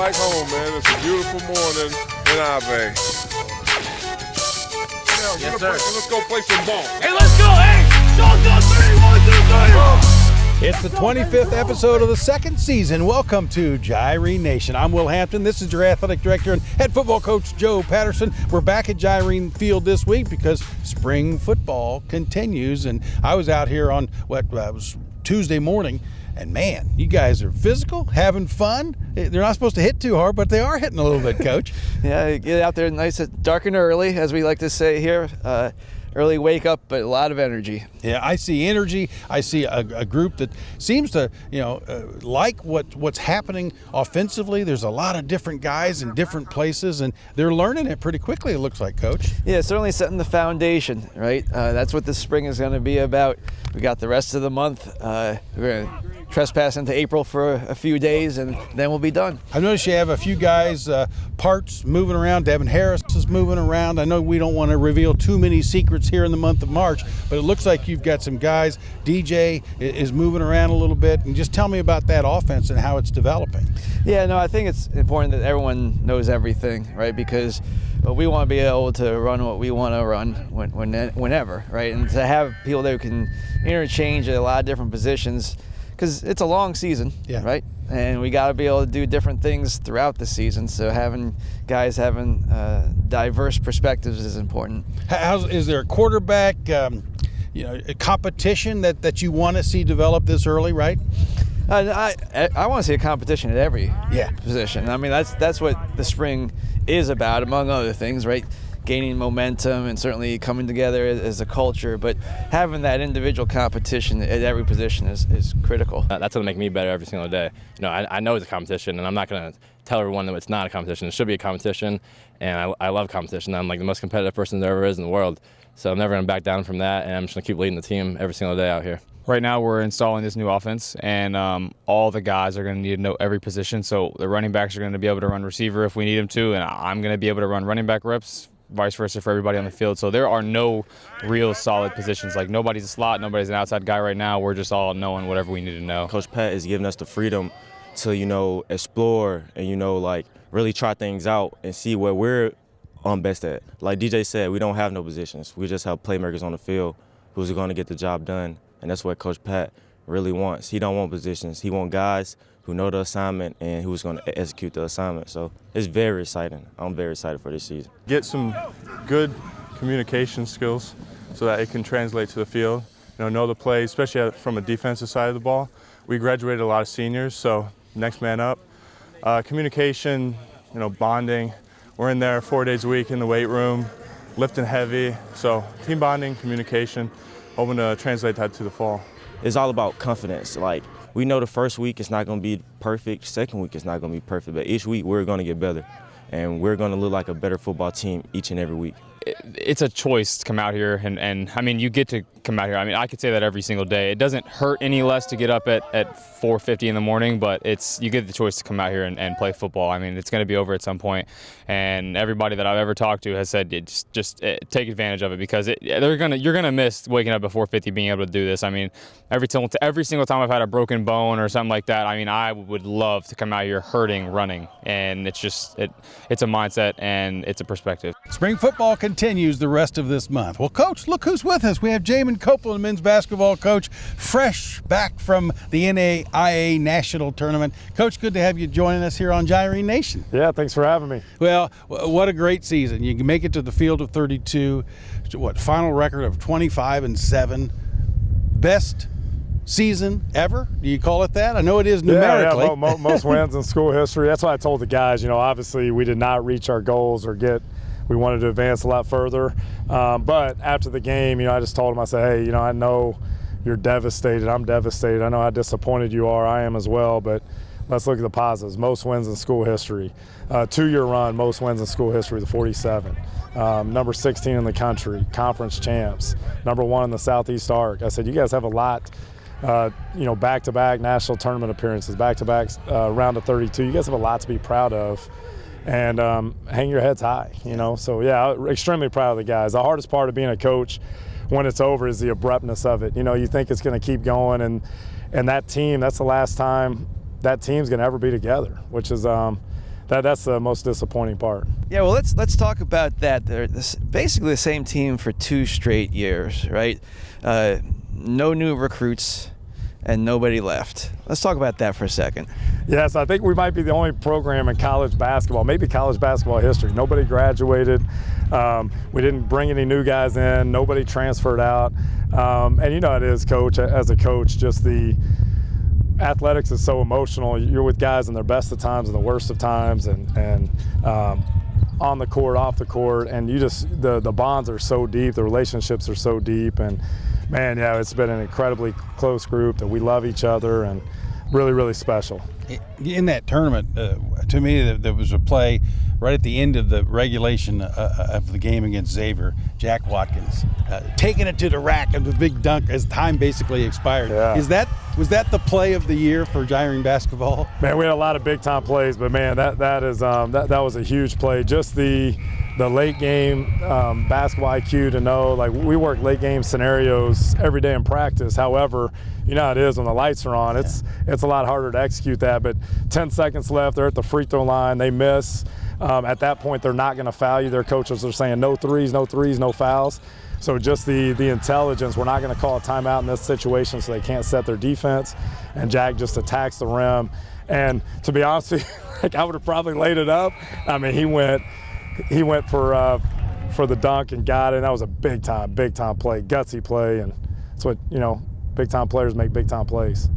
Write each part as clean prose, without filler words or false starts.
like home, man. It's a beautiful morning in Ave. Now, Yes, sir. Let's go play some ball. Hey, let's go! Hey! Shotgun 3, 1, 2, 3! It's the 25th episode of the second season. Welcome to Gyrene Nation. I'm Will Hampton. This is your athletic director and head football coach, Joe Patterson. We're back at Gyrene Field this week because spring football continues. And I was out here on was Tuesday morning. And man, you guys are physical, having fun. They're not supposed to hit too hard, but they are hitting a little bit, Coach. Yeah, get out there nice, dark and early, as we like to say here. Early wake up, but a lot of energy. Yeah, I see energy. I see a group that seems to, like what's happening offensively. There's a lot of different guys in different places, and they're learning it pretty quickly, it looks like, Coach. Yeah, certainly setting the foundation, right? That's what this spring is going to be about. We got the rest of the month. We're going to trespass into April for a few days, and then we'll be done. I noticed you have a few guys, parts moving around. Devin Harris is moving around. I know we don't want to reveal too many secrets here in the month of March, but it looks like you've got some guys. DJ is moving around a little bit. And just tell me about that offense and how it's developing. Yeah, no, I think it's important that everyone knows everything, right? Because we want to be able to run what we want to run whenever, right? And to have people that can interchange at a lot of different positions, because it's a long season, yeah, right? And we got to be able to do different things throughout the season. So having guys having diverse perspectives is important. Is there a quarterback, a competition that you want to see develop this early, right? I want to see a competition at every position. I mean, that's what the spring is about, among other things, right? Gaining momentum and certainly coming together as a culture, but having that individual competition at every position is critical. That's going to make me better every single day. I know it's a competition, and I'm not going to tell everyone that it's not a competition. It should be a competition, and I love competition. I'm like the most competitive person there ever is in the world, so I'm never going to back down from that, and I'm just going to keep leading the team every single day out here. Right now we're installing this new offense, and all the guys are going to need to know every position. So the running backs are going to be able to run receiver if we need them to, and I'm going to be able to run running back reps, vice versa for everybody on the field. So there are no real solid positions. Like nobody's a slot, nobody's an outside guy right now.'re just all knowing whatever we need to know. Coach Pat is giving us the freedom to, explore and, really try things out and see where we're best at. Like DJ said, we don't have no positions. We just have playmakers on the field who's going to get the job done. And that's what Coach Pat really wants. He don't want positions. He wants guys who know the assignment and who's going to execute the assignment. So it's very exciting. I'm very excited for this season. Get some good communication skills so that it can translate to the field. Know the play, especially from a defensive side of the ball. We graduated a lot of seniors, so next man up. Communication, bonding. We're in there 4 days a week in the weight room, lifting heavy. So team bonding, communication, hoping to translate that to the fall. It's all about confidence. We know the first week it's not going to be perfect, second week it's not going to be perfect, but each week we're going to get better, and we're going to look like a better football team each and every week. It's a choice to come out here, and I mean, you get to come out here. I mean, I could say that every single day. It doesn't hurt any less to get up at 4:50 in the morning, but you get the choice to come out here and play football. I mean, it's going to be over at some point, and everybody that I've ever talked to has said just take advantage of it, because you're gonna miss waking up at 4:50 being able to do this. I mean, every single time I've had a broken bone or something like that, I mean, I would love to come out here hurting, running, and it's a mindset and it's a perspective. Spring football continues the rest of this month. Well, Coach, look who's with us. We have Jamon Copeland, men's basketball coach, fresh back from the NAIA National Tournament. Coach, good to have you joining us here on Gyrene Nation. Yeah, thanks for having me. Well, what a great season. You can make it to the field of 32. Final record of 25-7. Best season ever? Do you call it that? I know it is numerically. Yeah, most wins in school history. That's what I told the guys. Obviously we did not reach our goals we wanted to advance a lot further. But after the game, I just told them, I said, hey, I know you're devastated. I'm devastated. I know how disappointed you are. I am as well. But let's look at the positives. Most wins in school history. 2-year run, most wins in school history, the 47. Number 16 in the country, conference champs. Number 1 in the Southeast Arc. I said, you guys have a lot, back-to-back national tournament appearances, back-to-back round of 32. You guys have a lot to be proud of. And hang your heads high, So, yeah, extremely proud of the guys. The hardest part of being a coach when it's over is the abruptness of it. You think it's going to keep going, and that team, that's the last time that team's going to ever be together, which is that's the most disappointing part. Yeah, well, let's talk about that. They're basically the same team for 2 straight years, right? No new recruits and nobody left. Let's talk about that for a second. Yes, I think we might be the only program in college basketball, maybe college basketball history. Nobody graduated. We didn't bring any new guys in. Nobody transferred out. And you know it is, Coach, as a coach, just the athletics is so emotional. You're with guys in their best of times and the worst of times, and on the court, off the court, and you just the bonds are so deep, the relationships are so deep, and man, yeah, it's been an incredibly close group that we love each other and really, really special. In that tournament, to me, there was a play right at the end of the regulation of the game against Xavier, Jack Watkins, taking it to the rack of the big dunk as time basically expired. Yeah. Was that the play of the year for Gyrene basketball? Man, we had a lot of big time plays, but man, that was a huge play. Just the late game basketball IQ to know, like, we work late game scenarios every day in practice. However, you know how it is when the lights are on. It's a lot harder to execute that. But 10 seconds left, they're at the free throw line, they miss. At that point, they're not going to foul you. Their coaches are saying no threes, no fouls. So just the intelligence, we're not going to call a timeout in this situation so they can't set their defense. And Jack just attacks the rim. And to be honest with you, like, I would have probably laid it up. I mean, he went for the dunk and got it. And that was a big time play, gutsy play. And that's what, you know, big time players make big time plays.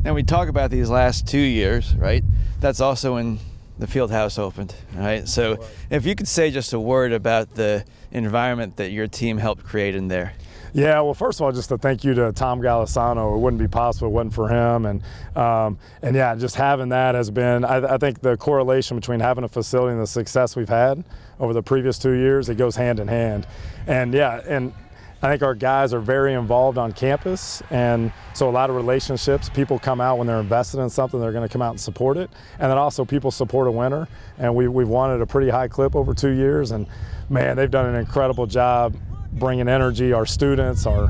And we talk about these last 2 years, right? That's also when the field house opened, right? So if you could say just a word about the environment that your team helped create in there. Yeah, well, first of all, just a thank you to Tom Golisano. It wouldn't be possible if it wasn't for him. And yeah, just having that has been, I think the correlation between having a facility and the success we've had over the previous 2 years, it goes hand in hand. And yeah, and I think our guys are very involved on campus, and so a lot of relationships. People come out when they're invested in something, they're going to come out and support it. And then also people support a winner, and we've won at a pretty high clip over 2 years. And man, they've done an incredible job bringing energy. Our students, our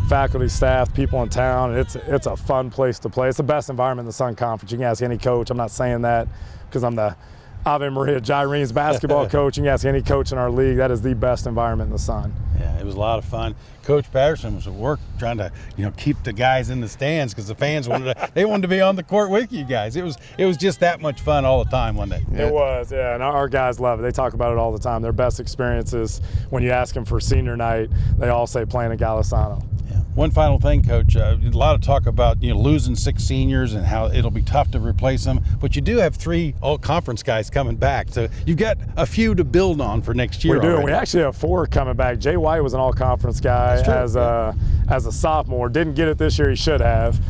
faculty, staff, people in town. It's a fun place to play. It's the best environment in the Sun Conference. You can ask any coach. I'm not saying that because I'm the Ave Maria Gyrene's basketball coach. You can ask any coach in our league. That is the best environment in the Sun. Yeah, it was a lot of fun. Coach Patterson was at work trying to, keep the guys in the stands because the fans wanted to be on the court with you guys. It was just that much fun all the time, wasn't it? Yeah. It was, yeah, and our guys love it. They talk about it all the time. Their best experiences, when you ask them for senior night, they all say playing at Golisano. Yeah. One final thing, Coach. A lot of talk about losing 6 seniors and how it'll be tough to replace them. But you do have 3 all-conference guys coming back, so you've got a few to build on for next year. We do. Already. We actually have 4 coming back. Jay White was an all-conference guy as a sophomore. Didn't get it this year. He should have.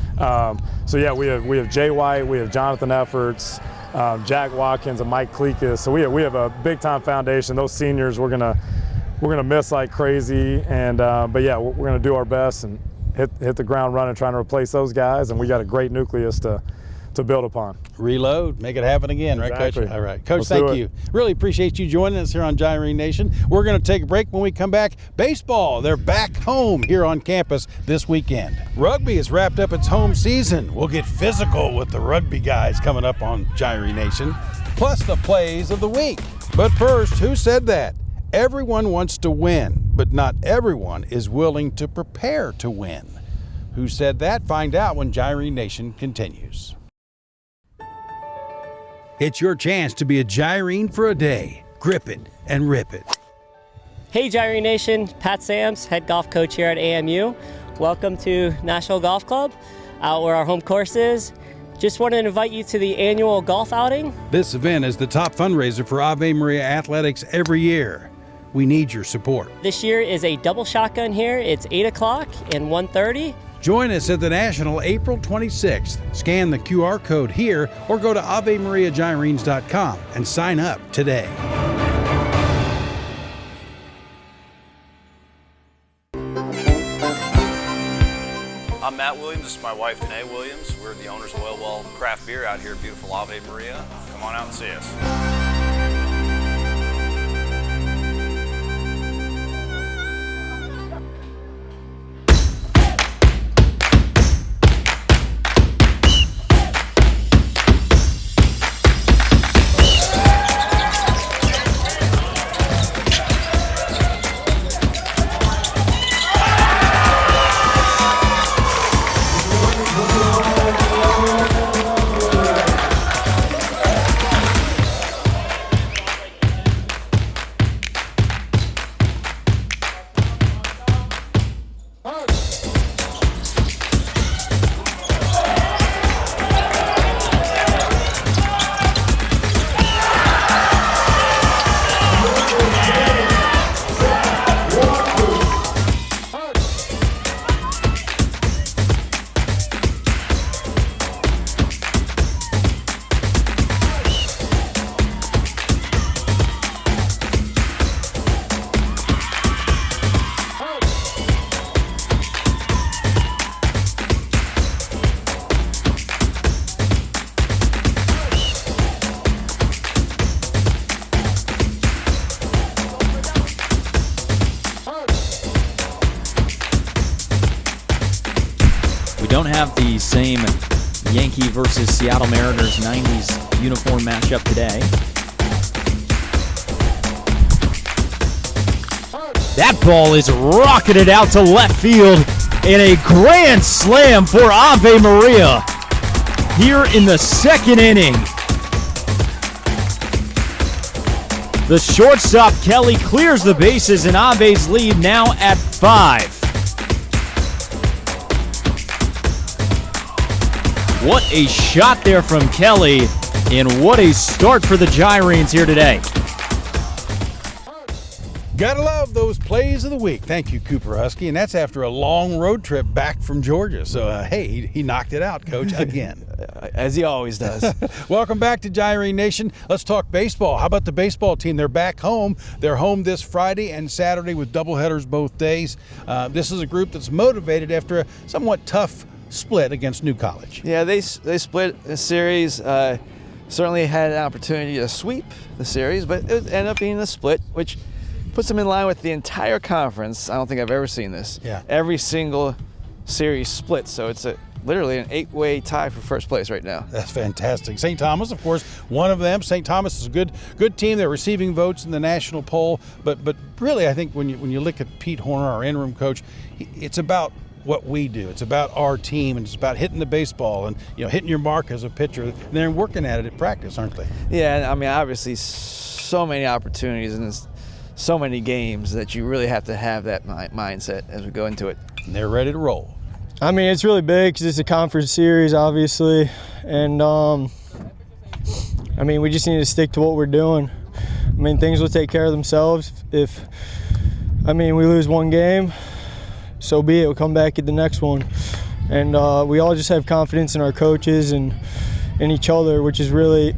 So yeah, we have Jay White. We have Jonathan Efforts, Jack Watkins, and Mike Kleekus. So we have a big-time foundation. Those seniors we're gonna miss like crazy, and but yeah, we're gonna do our best and hit the ground running, trying to replace those guys, and we got a great nucleus to build upon. Reload, make it happen again, Exactly. Right, Coach? All right, Coach, thank you. Really appreciate you joining us here on Gyrene Nation. We're going to take a break. When we come back, baseball, they're back home here on campus this weekend. Rugby has wrapped up its home season. We'll get physical with the rugby guys coming up on Gyrene Nation, plus the plays of the week. But first, who said that? Everyone wants to win, but not everyone is willing to prepare to win. Who said that? Find out when Gyrene Nation continues. It's your chance to be a Gyrene for a day. Grip it and rip it. Hey Gyrene Nation, Pat Sams, head golf coach here at AMU. Welcome to National Golf Club, out where our home course is. Just wanted to invite you to the annual golf outing. This event is the top fundraiser for Ave Maria Athletics every year. We need your support. This year is a double shotgun here. It's 8 o'clock and 1:30. Join us at the National April 26th. Scan the QR code here or go to AveMariaGyrenes.com and sign up today. I'm Matt Williams. This is my wife, Danae Williams. We're the owners of Oil Well Craft Beer out here at beautiful Ave Maria. Come on out and see us. have the same Yankee versus Seattle Mariners 90s uniform matchup today. That ball is rocketed out to left field in a grand slam for Ave Maria here in the second inning. The shortstop Kelly clears the bases, and Ave's lead now at 5. What a shot there from Kelly, and what a start for the Gyrenes here today. Gotta love those plays of the week. Thank you, Cooper Husky. And that's after a long road trip back from Georgia. So, hey, he knocked it out, Coach, again. As he always does. Welcome back to Gyrene Nation. Let's talk baseball. How about the baseball team? They're back home. They're home this Friday and Saturday with doubleheaders both days. This is a group that's motivated after a somewhat tough split against New College. Yeah, they split a series. Certainly had an opportunity to sweep the series, but it ended up being a split, which puts them in line with the entire conference. I don't think I've ever seen this. Yeah. Every single series split, so it's literally an 8-way tie for first place right now. That's fantastic. St. Thomas, of course, one of them. St. Thomas is a good team. They're receiving votes in the national poll, but really, I think when you look at Pete Horner, our interim coach, it's about what we do. It's about our team, and it's about hitting the baseball and hitting your mark as a pitcher. And they're working at it at practice, aren't they? Yeah, I mean, obviously, so many opportunities and so many games that you really have to have that mindset as we go into it. And they're ready to roll. I mean, it's really big because it's a conference series, obviously, and I mean, we just need to stick to what we're doing. I mean, things will take care of themselves. If we lose one game, so be it. We'll come back at the next one, and we all just have confidence in our coaches and in each other, which is really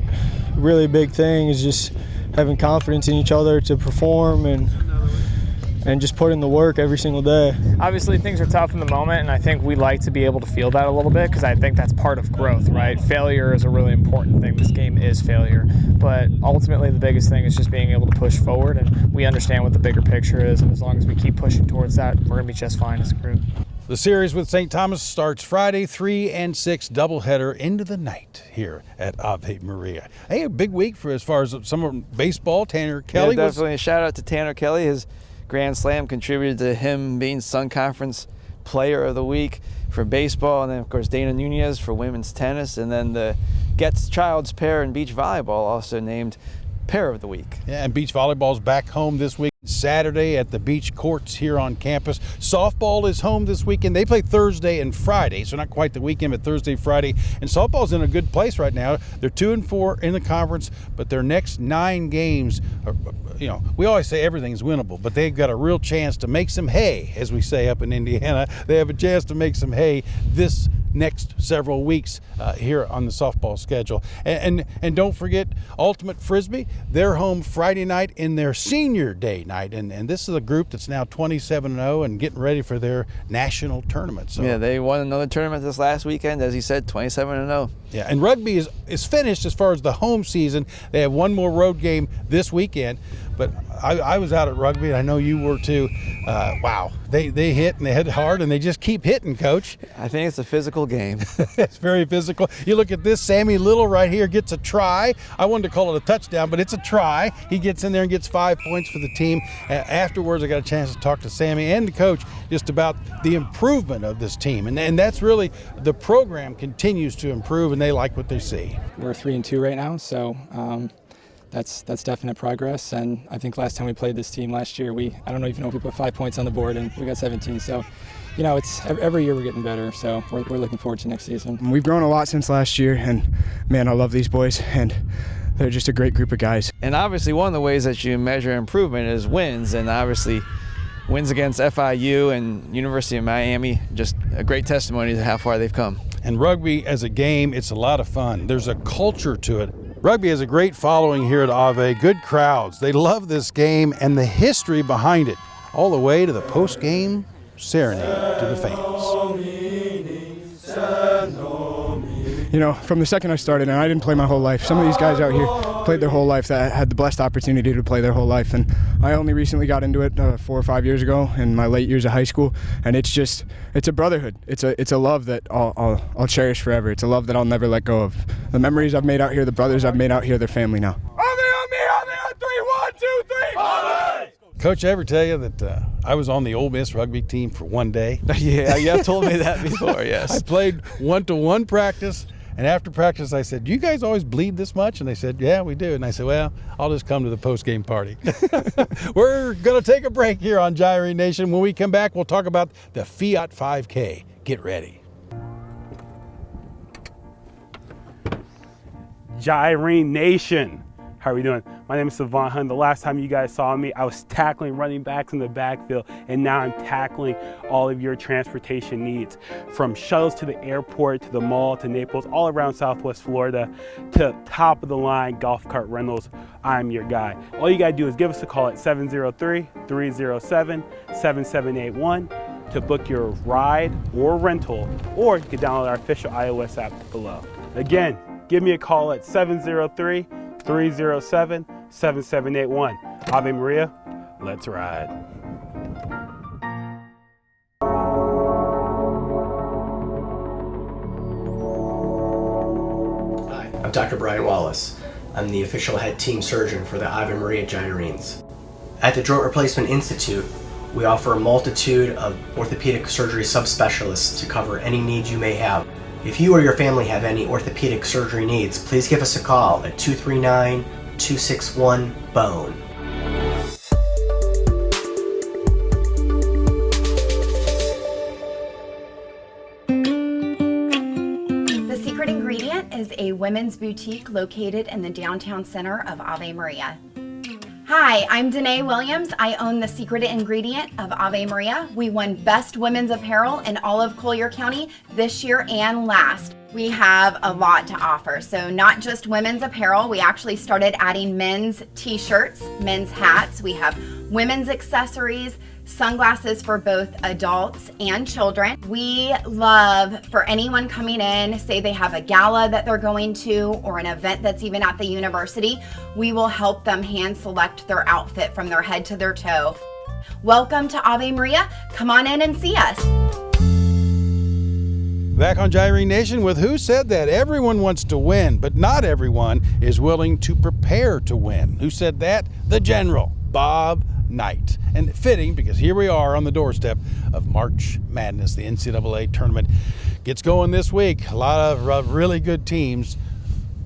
a big thing. Is just having confidence in each other to perform and just put in the work every single day. Obviously, things are tough in the moment, and I think we like to be able to feel that a little bit because I think that's part of growth, right? Failure is a really important thing. This game is failure, but ultimately the biggest thing is just being able to push forward, and we understand what the bigger picture is, and as long as we keep pushing towards that, we're going to be just fine as a group. The series with St. Thomas starts Friday, 3 and 6, doubleheader into the night here at Ave Maria. Hey, a big week for as far as some baseball. Tanner Kelly. Yeah, definitely a shout out to Tanner Kelly. His grand slam contributed to him being Sun Conference Player of the Week for baseball, and then of course Dana Nunez for women's tennis, and then the Getz Childs pair in beach volleyball also named Pair of the Week. Yeah, and beach volleyball's back home this week. Saturday at the beach courts here on campus. Softball is home this weekend. They play Thursday and Friday, so not quite the weekend, but Thursday, Friday. And softball's in a good place right now. They're 2-4 in the conference, but their next 9 games are, we always say everything's winnable, but they've got a real chance to make some hay, as we say up in Indiana. They have a chance to make some hay this next several weeks here on the softball schedule. And don't forget Ultimate Frisbee. They're home Friday night in their senior day night, and this is a group that's now 27-0 and getting ready for their national tournament. So yeah, they won another tournament this last weekend, as he said, 27-0. Yeah, and rugby is finished as far as the home season. They have one more road game this weekend, but I was out at rugby, and I know you were too. Wow, they hit and they hit hard, and they just keep hitting, Coach. I think it's a physical game. It's very physical. You look at this, Sammy Little right here gets a try. I wanted to call it a touchdown, but it's a try. He gets in there and gets 5 points for the team. Afterwards, I got a chance to talk to Sammy and the coach just about the improvement of this team, and that's really, the program continues to improve, and they like what they see. We're 3-2 right now, so that's definite progress. And I think last time we played this team last year, I don't even know if we put 5 points on the board, and we got 17. So, it's every year we're getting better. So we're looking forward to next season. We've grown a lot since last year, and man, I love these boys, and they're just a great group of guys. And obviously, one of the ways that you measure improvement is wins, and obviously, wins against FIU and University of Miami, just a great testimony to how far they've come. And rugby as a game, it's a lot of fun. There's a culture to it. Rugby has a great following here at Ave, good crowds. They love this game and the history behind it, all the way to the post-game serenade to the fans. From the second I started, and I didn't play my whole life, some of these guys out here, played their whole life, that had the blessed opportunity to play their whole life. And I only recently got into it 4 or 5 years ago in my late years of high school. And it's a brotherhood. It's a love that I'll cherish forever. It's a love that I'll never let go of. The memories I've made out here, the brothers I've made out here, they're family now. On me, 3, 1, 2, 3. Coach, I ever tell you that I was on the Ole Miss rugby team for one day? Yeah, you have told me that before, yes. I played one-to-one practice, and after practice I said, do you guys always bleed this much? And they said, yeah, we do. And I said, well, I'll just come to the post-game party. We're going to take a break here on Gyrene Nation. When we come back, we'll talk about the Fiat 5K. Get ready. Gyrene Nation. How are we doing? My name is Savant Hunt. The last time you guys saw me, I was tackling running backs in the backfield, and now I'm tackling all of your transportation needs. From shuttles to the airport, to the mall, to Naples, all around Southwest Florida, to top of the line golf cart rentals, I'm your guy. All you gotta do is give us a call at 703-307-7781 to book your ride or rental, or you can download our official iOS app below. Again, give me a call at 703-307-7781. Ave Maria, let's ride. Hi, I'm Dr. Brian Wallace. I'm the official head team surgeon for the Ave Maria Gyrenes. At the Joint Replacement Institute, we offer a multitude of orthopedic surgery subspecialists to cover any needs you may have. If you or your family have any orthopedic surgery needs, please give us a call at 239-261-BONE. The Secret Ingredient is a women's boutique located in the downtown center of Ave Maria. Hi, I'm Danae Williams. I own The Secret Ingredient of Ave Maria. We won Best Women's Apparel in all of Collier County this year and last. We have a lot to offer. So not just women's apparel, we actually started adding men's t-shirts, men's hats. We have women's accessories, sunglasses for both adults and children. We love for anyone coming in, say they have a gala that they're going to or an event that's even at the university, we will help them hand select their outfit from their head to their toe. Welcome to Ave Maria. Come on in and see us. Back on Gyrene Nation with Who Said That? Everyone wants to win, but not everyone is willing to prepare to win. Who said that? The General, Bob Knight. And fitting, because here we are on the doorstep of March Madness. The NCAA tournament gets going this week. A lot of really good teams.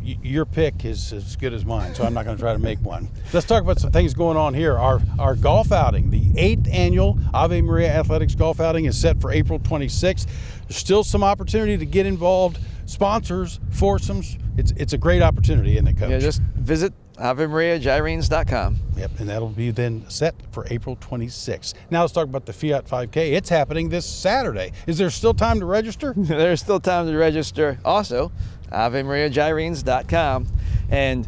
Your pick is as good as mine, so I'm not going to try to make one. Let's talk about some things going on here. Our golf outing, the 8th annual Ave Maria Athletics Golf Outing, is set for April 26th. There's still some opportunity to get involved. Sponsors, foursomes. It's a great opportunity, isn't it, Coach? Yeah, just visit AveMariaGyrenes.com. Yep, and that'll be then set for April 26th. Now let's talk about the Fiat 5K. It's happening this Saturday. Is there still time to register? There's still time to register. Also, AveMariaGyrenes.com. And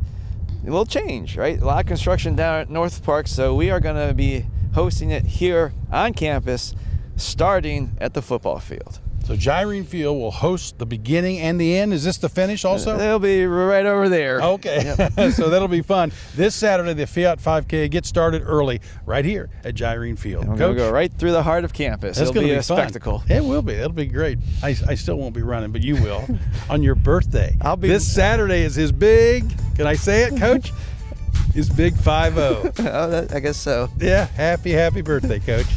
a little change, right? A lot of construction down at North Park, so we are going to be hosting it here on campus, starting at the football field. So Gyrene Field will host the beginning and the end. Is this the finish also? They'll be right over there. Okay, yep. So that'll be fun. This Saturday, the Fiat 5K gets started early right here at Gyrene Field. We're going to go right through the heart of campus. That's It'll be a fun. Spectacle. It will be. It'll be great. I still won't be running, but you will on your birthday. This Saturday is his big, can I say it, Coach? His big 5-0. Oh, I guess so. Yeah, happy birthday, Coach.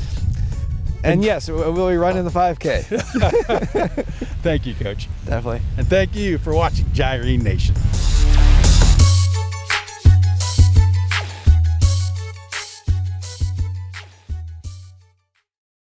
And yes, we'll be running the 5K. Thank you, Coach. Definitely. And thank you for watching Gyrene Nation.